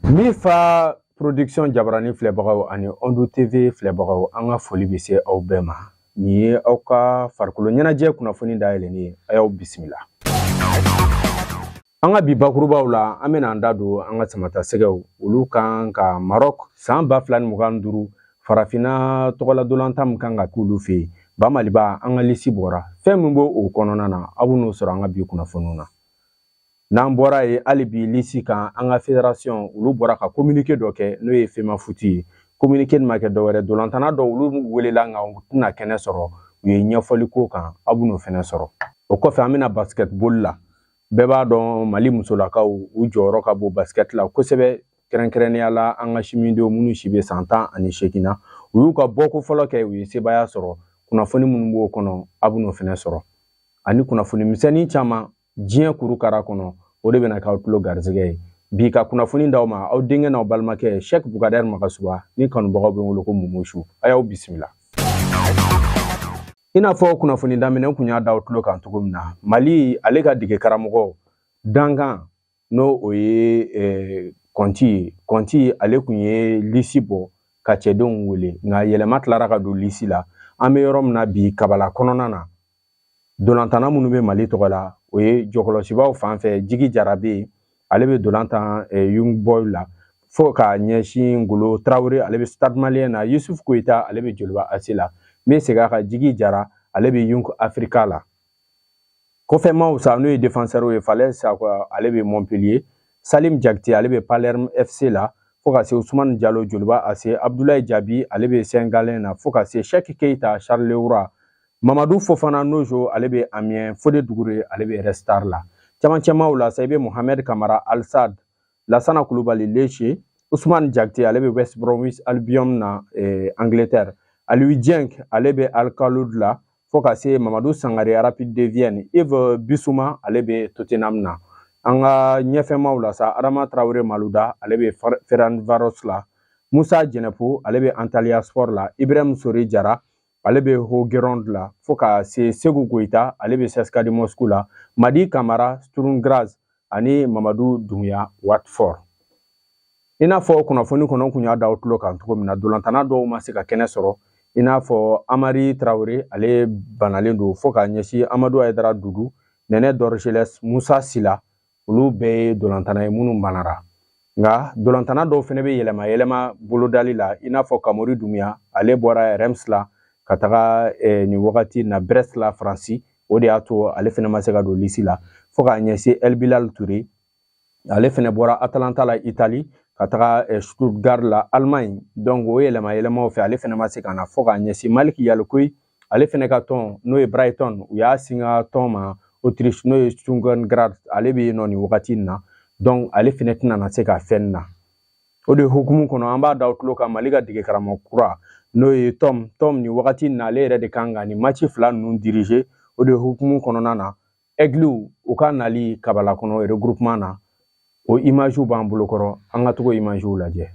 Mifa production Jabarani filɛbagaw ani Ondo TV filɛbagaw an ka foli bɛ se aw bɛɛ ma. Ni ye aw ka farikolo ɲɛnajɛ kunnafoni dayɛlɛni ye. A y'aw bisimila. An ka bi bakurubaw la an bɛna an da don an ka samata sɛgɛw olu kan ka Maroc san 2025 farafina tɔgɔladolantan min kan ka k'olu fɛ yen. Ba Maliba an ka lisi bɔra. Fɛn min b'o o kɔnɔna na aw n'o sɔrɔ an ka bi kunnafoniw na. N'an bɔra ye hali bi lisi kan an ka fédération olu bɔra ka communiqué dɔ kɛ n'o ye FEMA futi ye. Communiqué ma kɛ dɔwɛrɛ dolantana dɔ olu welela nka u tɛna kɛnɛ sɔrɔ u ye ɲɛfɔli ko kan aw b'u fɛnɛ sɔrɔ. O kɔfɛ an bɛna basketball la. Bɛɛ b'a dɔn Mali musolakaw u jɔyɔrɔ ka bon basket la kosɛbɛ kɛrɛnkɛrɛnnenya la an ka chimidenw minnu si bɛ san 18 na u y'u ka bɔko fɔlɔ kɛ u ye sebaya sɔrɔ kunnafoni minnu b'o kɔnɔ aw b'u fɛnɛ sɔrɔ ani kunnafoni misɛnnin caman diɲɛ kurukara kɔnɔ o de bɛna k'aw tulo garisɛgɛ ye bi ka kunnafoni d'aw ma aw denkɛ n'aw balimakɛ Cheikh Bukadari Magasuba ni kanubagaw bɛ wele ko Mumushu a y'aw bisimila. I n'a fɔ kunnafoni daminɛ kun y'a d'aw tulo kan cogo min na Mali ale ka dege karamɔgɔ dankan n'o o ye Konti ale kun ye lisi bɔ ka cɛdenw wele nka yɛlɛma tilara ka don lisi la an bɛ yɔrɔ min na bi kabala kɔnɔna na dolantana minnu bɛ Mali tɔgɔ la o ye jɔkɔlɔsibaw fan fɛ Jigi Jarabe ale bɛ dolantan Young Boy la fo ka ɲɛsin Ngolo Traoré ale bɛ Stade Malien na Yusuf Koyita ale bɛ Joliba AC la mais sega ka Jigi Jara ale bɛ Young Africa la kɔfɛmaw sa n'o ye défenseur ye Falaise Sakɔ ale bɛ Montpellier Salim Diakité ale bɛ Palerme FC la fo ka se Ousmane Diallo Joliba AC Abdoulaye Diaby ale bɛ Saint-Gallen na fo ka se Cheikh Keita Charles Leroy Mamadou Fofana Nojo ale bɛ Amiens Fodé Doucouré ale bɛ Red Star la cɛmancɛmaw la sa i bɛ Mohamed Kamara Al Sadd Lassana Coulibaly Lecce Ousmane Diakité ale bɛ West Bromwich Albion na Angleterre Aliou Dieng ale bɛ Al Khaloud la fo ka se Mamadou Sangare Rapide de Vienne Yves Bissouma ale bɛ Tottenham na an ka ɲɛfɛmaw la sa Adama Traoré Malouda ale bɛ Ferencvaros la Moussa Djenepo ale bɛ Antalya Sport la Ibrahim Sori Diarra ale bɛ Hogerond la fo ka se Segu Koyita ale bɛ CSKA de Moscou la Madi Camara Sturm Graz ani Mamadou Doumbouya Watford. I n'a fɔ kunnafoni kɔnɔ kun y'a d'aw tulo kan cogo min na dolantana dɔw ma se ka kɛnɛ sɔrɔ i n'a fɔ Amari Traoré ale banalen don fo ka ɲɛsin Amadou Aïdara Doudou Nene Dorgeles Moussa Sila olu bɛɛ ye dolantana ye minnu banara nka dolantana dɔw fɛnɛ bɛ yɛlɛma bolodali la i n'a fɔ Kamori Doumbouya ale bɔra Reims la ka taga nin wagati na Brest la Faransi o de y'a to ale fɛnɛ ma se ka don lisi la fo ka ɲɛsin El Bilal Touré ale fɛnɛ bɔra Atalanta la Italie ka taga Stuttgart la Allemagne donc o yɛlɛmaw fɛ ale fɛnɛ ma se ka na fo ka ɲɛsin Malik Yalkoy ale fɛnɛ ka tɔn n'o ye Brighton u y'a singa tɔn ma Autriche n'o ye Stuttgart ale bɛ yen nɔ nin wagati in na donc ale fɛnɛ tɛna na se ka fɛn na o de hukumu kɔnɔ an b'a d'aw tulo kan Mali ka dege karamɔgɔ kura n'o ye Tom nin wagati in na ale yɛrɛ de kan ka nin match fila ninnu diriger o de hukumu kɔnɔna na Aigle u ka nali kabala kɔnɔ regroupement na o image b'an bolo kɔrɔ an ka togo image lajɛ.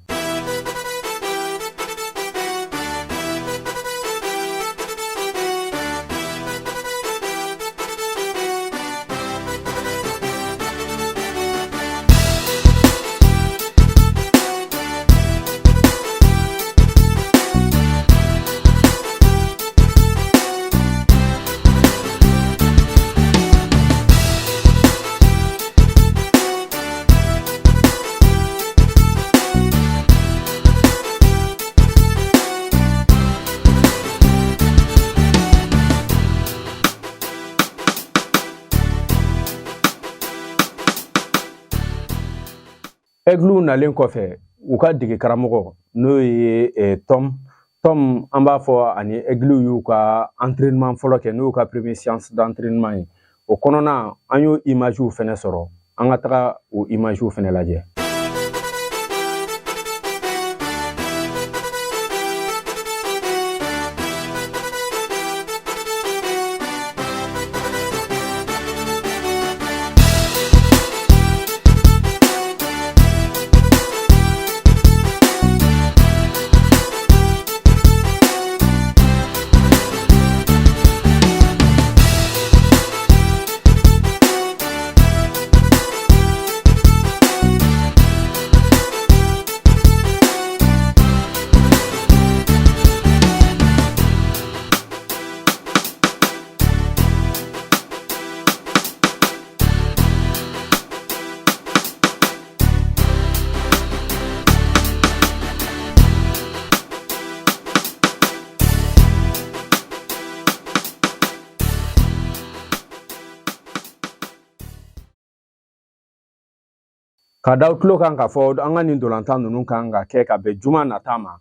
Aigle nalen kɔfɛ u ka dege karamɔgɔ n'o ye Tom an b'a fɔ ani Aigle y'u ka entraînement fɔlɔ kɛ n'o ka première séance d'entraînement ye o kɔnɔna an y'o image fɛnɛ sɔrɔ an ka taga o image fɛnɛ lajɛ. Ka da tulo kan ka fɔ an ka nin dolantan ninnu kan ka kɛ ka bɛn juma nata ma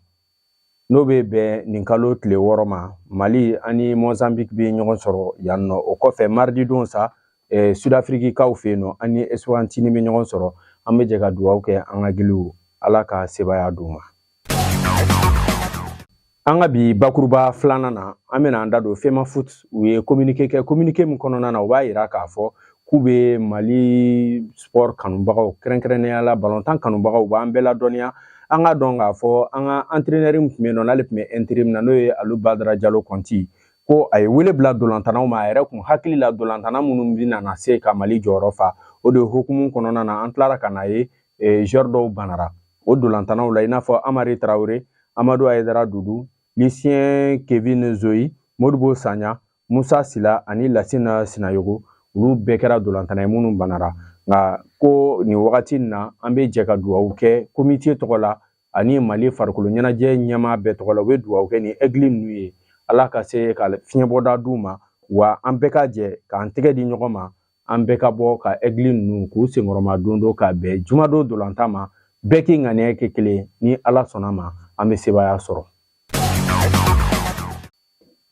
n'o bɛ bɛn nin kalo tile 6 ma Mali ani Mozambique bɛ ɲɔgɔn sɔrɔ yan nɔ o kɔfɛ mardi don sa Sud-Africains fɛ yen nɔ ani Eswatini bɛ ɲɔgɔn sɔrɔ an bɛ jɛ ka dugawu kɛ an ka giliw Ala ka sebaya d'u ma. An ka bi bakuruba filanan na an bɛna an da don FEMA Foot u ye communiqué kɛ communiqué min kɔnɔna na u b'a yira k'a fɔ k'u bɛ Mali sport kanubagaw kɛrɛnkɛrɛnnenya la balontan kanubagaw b'an bɛɛ ladɔnniya an ka dɔn k'a fɔ an ka entraîneur min tun bɛ yen nɔ n'ale tun bɛ intérim na n'o ye Alu Badara Jalo Konti ko a ye wele bila dolantanaw ma a yɛrɛ kun hakili la dolantana minnu bɛ na se ka Mali jɔyɔrɔ fa o de hukumu kɔnɔna na an tilara ka na ye joueur dɔw banara o dolantanaw la i n'a fɔ Amari Traoré, Amadou Aïdara Doudou, Lucien Kevin Zoe, Modibo Sagna, Musa Sila ani Lassina Sinayogo olu bɛɛ kɛra dolantana ye minnu banara nka ko nin wagati na an bɛ jɛ ka dugawu kɛ comité tɔgɔ la ani Mali farikolo ɲɛnajɛ ɲɛmaa bɛɛ tɔgɔ la u bɛ dugawu kɛ ni aigle ninnu ye Ala ka se ka fiɲɛbɔda d'u ma wa an bɛɛ ka jɛ k'an tɛgɛ di ɲɔgɔn ma an bɛɛ ka bɔ ka aigle ninnu k'u senkɔrɔma don dɔ ka bɛn jumadon dolantan ma bɛɛ k'i ŋaniya kɛ kelen ni Ala sɔnna ma an bɛ sebaya sɔrɔ.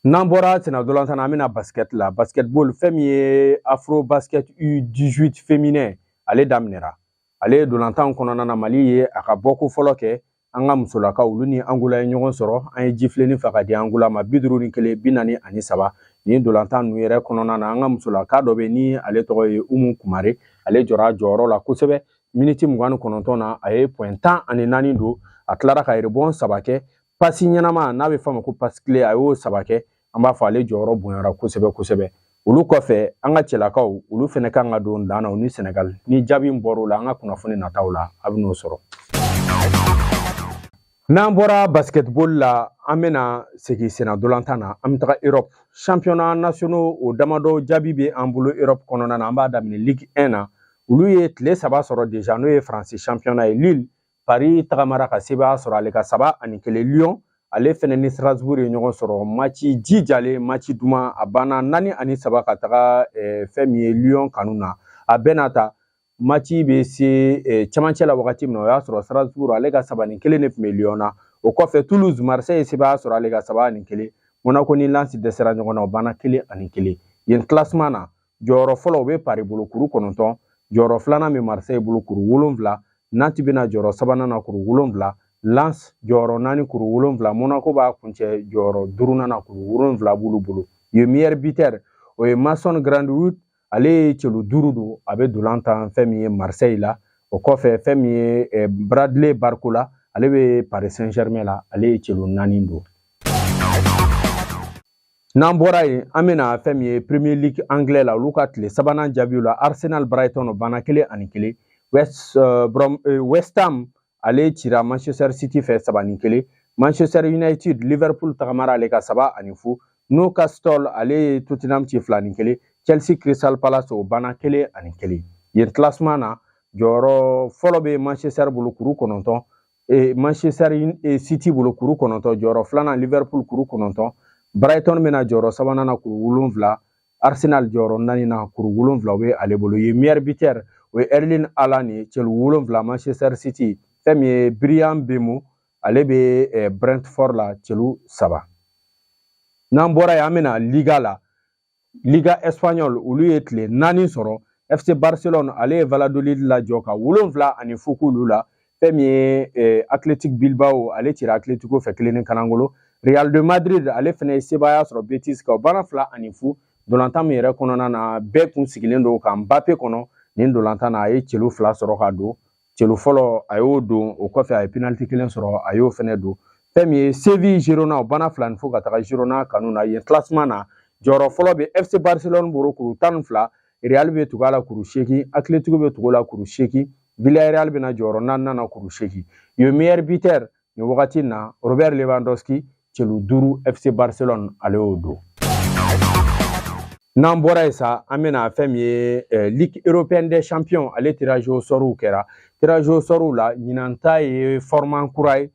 N'an bɔra sena dolantan na an bɛna basket la basketball fɛn min ye Afro Basket U18 féminin ale daminɛra ale dolantan kɔnɔna na Mali ye a ka bɔko fɔlɔ kɛ an ka musolakaw olu ni Angola ye ɲɔgɔn sɔrɔ an ye jifilenin fa ka di Angola ma 51 43 nin dolantan ninnu yɛrɛ kɔnɔna na an ka musolaka dɔ bɛ ni ale tɔgɔ ye Umu Kumare ale jɔra jɔyɔrɔ la kosɛbɛ miniti 29 na a ye point 14 don a tilara ka rebond 3 kɛ pasi ɲɛnama n'a bɛ fɔ a ma ko passe clé a y'o 3 kɛ an b'a fɔ ale jɔyɔrɔ bonyara kosɛbɛ kosɛbɛ olu kɔfɛ an ka cɛlakaw olu fɛnɛ kan ka don dan na ni Senegal ni jaabi bɔr'o la an ka kunnafoni nataw la a bɛ n'o sɔrɔ. N'an bɔra basketball la an bɛna segin sena dolantan na an bɛ taga Europe championnat nationaux o damadɔ jaabi bɛ an bolo Europe kɔnɔna na an b'a daminɛ Ligue 1 na olu ye tile 3 sɔrɔ déjà n'o ye France championnat ye Lille Paris tagamara ka sebaya sɔrɔ ale ka 3-1 Lyon ale fɛnɛ ni Strasbourg ye ɲɔgɔn sɔrɔ match jijalen match duman a banna 4-3 ka taga fɛn min ye Lyon kanu na a bɛɛ n'a ta match bɛ se cɛmancɛ la wagati min na o y'a sɔrɔ Strasbourg ale ka 3-1 de tun bɛ Lyon na o kɔfɛ Toulouse Marseille sebaya sɔrɔ ale ka 3-1 Monaco ni Lens dɛsɛra ɲɔgɔn na o banna 1-1 yen classement na jɔyɔrɔ fɔlɔ o bɛ Paris bolo kuru 9 jɔyɔrɔ filanan bɛ Marseille bolo kuru 7 Nantes bɛna jɔyɔrɔ sabanan na kuru 7 Lens jɔyɔrɔ 4 kuru 7 Monaco b'a kuncɛ jɔyɔrɔ 5nan na kuru 7 b'olu bolo ye meilleur buteur o ye Mason Greenwood ale ye celu 5 don a bɛ dolantan fɛn min ye Marseille la o kɔfɛ fɛn min ye Bradley Barcola ale bɛ Paris Saint-Germain la ale ye celu 4 don. N'an bɔra yen an bɛna fɛn min ye Premier League anglais la olu ka tile sabanan jaabiw la Arsenal Brighton o banna 1-1 West Ham ale cira Manchester City fɛ 3-1 Manchester United Liverpool tagamara ale ka 3-0 Newcastle ale ye Tottenham ci 2-1 Chelsea Crystal Palace o banna 1-1 yen classement na jɔyɔrɔ fɔlɔ bɛ Manchester bolo kuru 9 Manchester City bolo kuru 9 jɔyɔrɔ filanan Liverpool kuru 9 Brighton bɛna jɔyɔrɔ sabanan na kuru 7 Arsenal jɔyɔrɔ 4 na kuru 7 o bɛ ale bolo ye meilleur buteur o ye Erling Haaland ye celu 7 Manchester City fɛn min ye Bryan Mbeumo ale bɛ Brentford la celu 3. N'an bɔra yen an bɛna Liga la Liga Espagnol olu ye tile 4 sɔrɔ FC Barcelone ale ye Valladolid lajɔ ka 7-0 k'olu la fɛn min ye Athletic Bilbao ale cira Atletico fɛ 1-0 Real de Madrid ale fɛnɛ ye sebaya sɔrɔ Betis ka o banna 2-0 dolantan min yɛrɛ kɔnɔna na bɛɛ kun sigilen don ka Mbappé kɔnɔ nin dolantan na a ye celu 2 sɔrɔ ka don celu fɔlɔ a y'o don o kɔfɛ a ye penalty 1 sɔrɔ a y'o fɛnɛ don fɛn min ye Séville Girona o banna 2-0 ka taga Girona kanu na yen classement na jɔyɔrɔ fɔlɔ bɛ FC Barcelone bolo kuru 12 Real bɛ tugu a la kuru 8 Atletico bɛ tugu la kuru 8 Villarreal bɛna jɔyɔrɔ 4 na kuru 8 ye meilleur buteur nin wagati na Robert Lewandowski celu 5 FC Barcelone ale y'o don. N'an bɔra yen sa an bɛna fɛn min ye Ligue européenne des champions ale tirage au sort kɛra tirage au sort la ɲinan ta ye format kura ye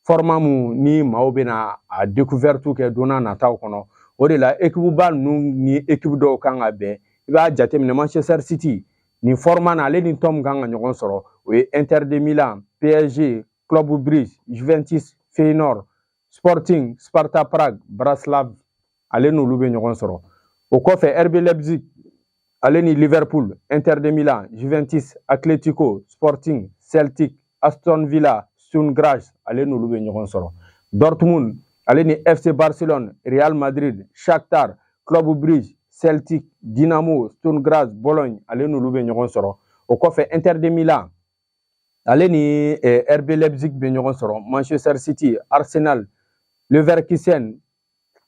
format mun ni maaw bɛna a découverte kɛ don n'a nataw kɔnɔ o de la équipe ba ninnu ni équipe dɔw kan ka bɛn i b'a jateminɛ Manchester City nin format na ale ni Tom kan ka ɲɔgɔn sɔrɔ Inter de Milan, PSG, Club Brugge, Juventus, Feyenoord, Sporting, Sparta Prague, Bratislava ale n'olu bɛ ɲɔgɔn sɔrɔ. O kɔfɛ RB Leipzig ale ni Liverpool, Inter de Milan, Juventus, Atletico, Sporting, Celtic, Aston Villa, Sturm Graz ale n'olu bɛ ɲɔgɔn sɔrɔ. Dortmund ale ni FC Barcelone, Real Madrid, Shakhtar, Club Brugge, Celtic, Dynamo, Sturm Graz, Bologne ale n'olu bɛ ɲɔgɔn sɔrɔ. O kɔfɛ Inter de Milan ale ni RB Leipzig bɛ ɲɔgɔn sɔrɔ. Manchester City, Arsenal, Leverkusen,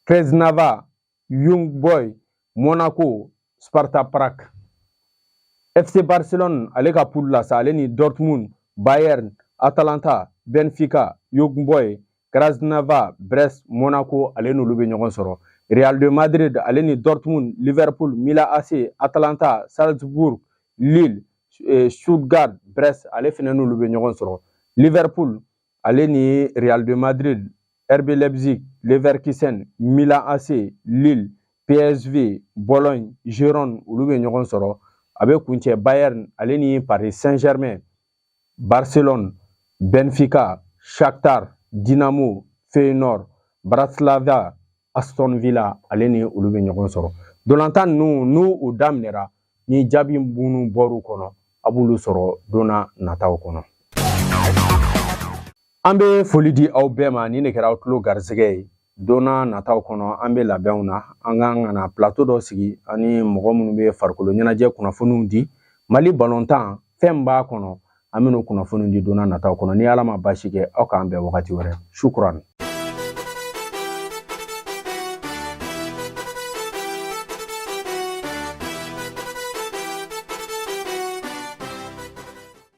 Krasnava, Young Boys, Monaco, Sparta Prague. FC Barcelone ale ka poule la sa ale ni Dortmund, Bayern, Atalanta, Benfica, Young Boys, Krasnava, Brest, Monaco ale n'olu bɛ ɲɔgɔn sɔrɔ. Real de Madrid ale ni Dortmund, Liverpool, Milan AC, Atalanta, Salzburg, Lille, Stuttgart, Brest ale fɛnɛ n'olu bɛ ɲɔgɔn sɔrɔ. Liverpool ale ni Real de Madrid, RB Leipzig, Leverkusen, Milan AC, Lille, PSV, Bologne, Gérone olu bɛ ɲɔgɔn sɔrɔ. A bɛ kuncɛ Bayern ale ni Paris Saint-Germain, Barcelone, Benfica, Shakhtar, Dynamo, Feyenoord, Bratislava, Aston Villa ale ni olu bɛ ɲɔgɔn sɔrɔ. Dolantan ninnu n'u u daminɛra ni jaabi minnu bɔr'u kɔnɔ a b'olu sɔrɔ donna nataw kɔnɔ. An bɛ foli di aw bɛɛ ma ni ne kɛra aw tulo garisɛgɛ ye donna nataw kɔnɔ an bɛ labɛnw na an kan ka na plateau dɔ sigi ani mɔgɔ minnu bɛ farikolo ɲɛnajɛ kunnafoniw di Mali balontan fɛn b'a kɔnɔ an bɛ n'o kunnafoniw di donna nataw kɔnɔ ni Ala ma baasi kɛ aw k'an bɛn wagati wɛrɛ. Shukran.